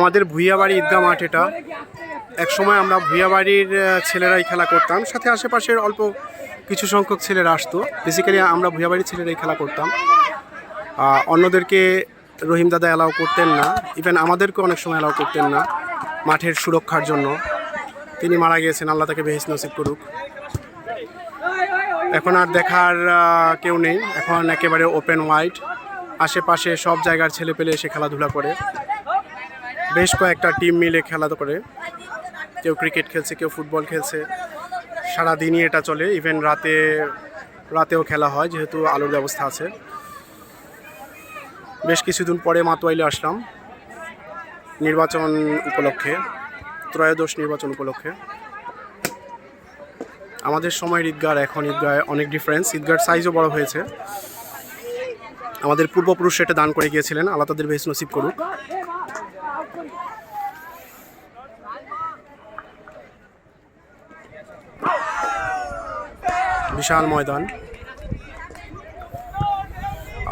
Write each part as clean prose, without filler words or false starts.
আমাদের ভুইয়াবাড়ি ঈদগাহ মাঠ এটা। একসময় আমরা ভুইয়াবাড়ির ছেলেরাই খেলা করতাম, সাথে আশেপাশের অল্প কিছু সংখ্যক ছেলেরা আসতো। বেসিক্যালি আমরা ভুইয়াবাড়ির ছেলেরাই খেলা করতাম। অন্যদেরকে রহিম দাদা অ্যালাউ করতেন না, ইভেন আমাদেরকে অনেক সময় অ্যালাউ করতেন না মাঠের সুরক্ষার জন্য। তিনি মারা গিয়েছেন, আল্লাহ তাকে বেহেশত নসিব করুক। এখন আর দেখার কেউ নেই, এখন একেবারে ওপেন ওয়াইড। আশেপাশে সব জায়গার ছেলে পেলে এসে খেলাধুলা করে, বেশ কয়েকটা টিম মিলে খেলা করে। কেউ ক্রিকেট খেলছে, কেউ ফুটবল খেলছে। সারাদিনই এটা চলে, ইভেন রাতেও খেলা হয় যেহেতু আলোর ব্যবস্থা আছে। বেশ কিছুদিন পরে মাতোয়াইলে আসলাম নির্বাচন উপলক্ষে, ত্রয়োদশ নির্বাচন উপলক্ষে। আমাদের সময়ের ঈদগাহ এখন ঈদগাহ অনেক ডিফারেন্স, ঈদগাহর সাইজও বড় হয়েছে। আমাদের পূর্বপুরুষ এটা দান করে গিয়েছিলেন, আল্লাহ তাদের বেহেশত নসিব করুক। বিশাল ময়দান,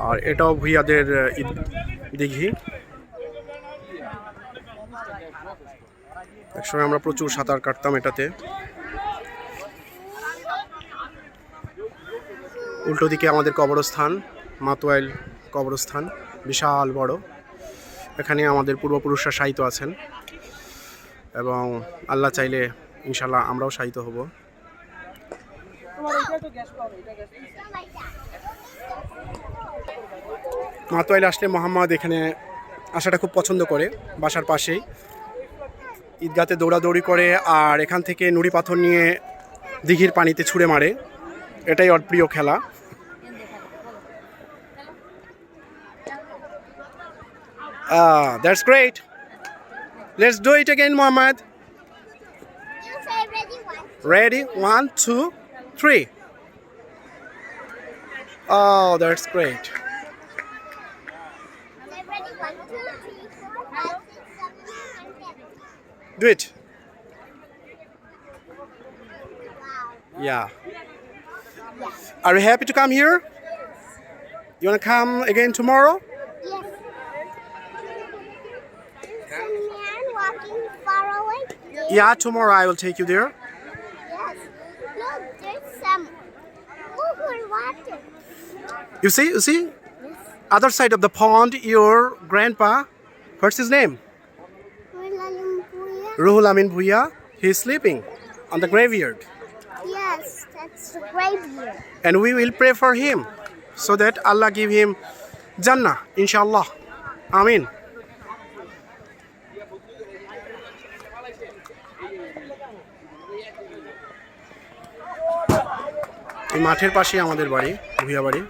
আর এটাও ভুইয়াদের দিঘি। একসময় আমরা প্রচুর সাঁতার কাটতাম এটাতে। উল্টো দিকে আমাদের কবরস্থান, মাতোয়াইল কবরস্থান, বিশাল বড়। এখানে আমাদের পূর্বপুরুষরা শায়িত আছেন এবং আল্লাহ চাইলে ইনশাল্লাহ আমরাও শায়িত হব। মাতোয়াইল আসলে মোহাম্মদ এখানে আসাটা খুব পছন্দ করে, বাসার পাশেই। ঈদগাতে দৌড়াদৌড়ি করে আর এখান থেকে নুড়ি পাথর নিয়ে দিঘির পানিতে ছুঁড়ে মারে, এটাই ওর প্রিয় খেলা। That's great. Let's do it again, Mohammed. You say ready one. Ready? 1, 2, 3. Oh, that's great. Say ready 1, 2, 3, 4, 5, 6, 7, 8, 9, 10. Do it. Wow. Yeah. Are you happy to come here? You want to come again tomorrow? Yes. There's a man walking far away. There. Yeah, tomorrow I will take you there. Yes. Look, there's some over water. You see? Other side of the pond, your grandpa, what's his name? Ruhul Amin Bhuiya. He's sleeping on the graveyard. Yes, that's the graveyard. And we will pray for him so that Allah give him Jannah, inshallah. Amin. এই মাঠের পাশে আমাদের বাড়ি, ভুইয়া বাড়ি।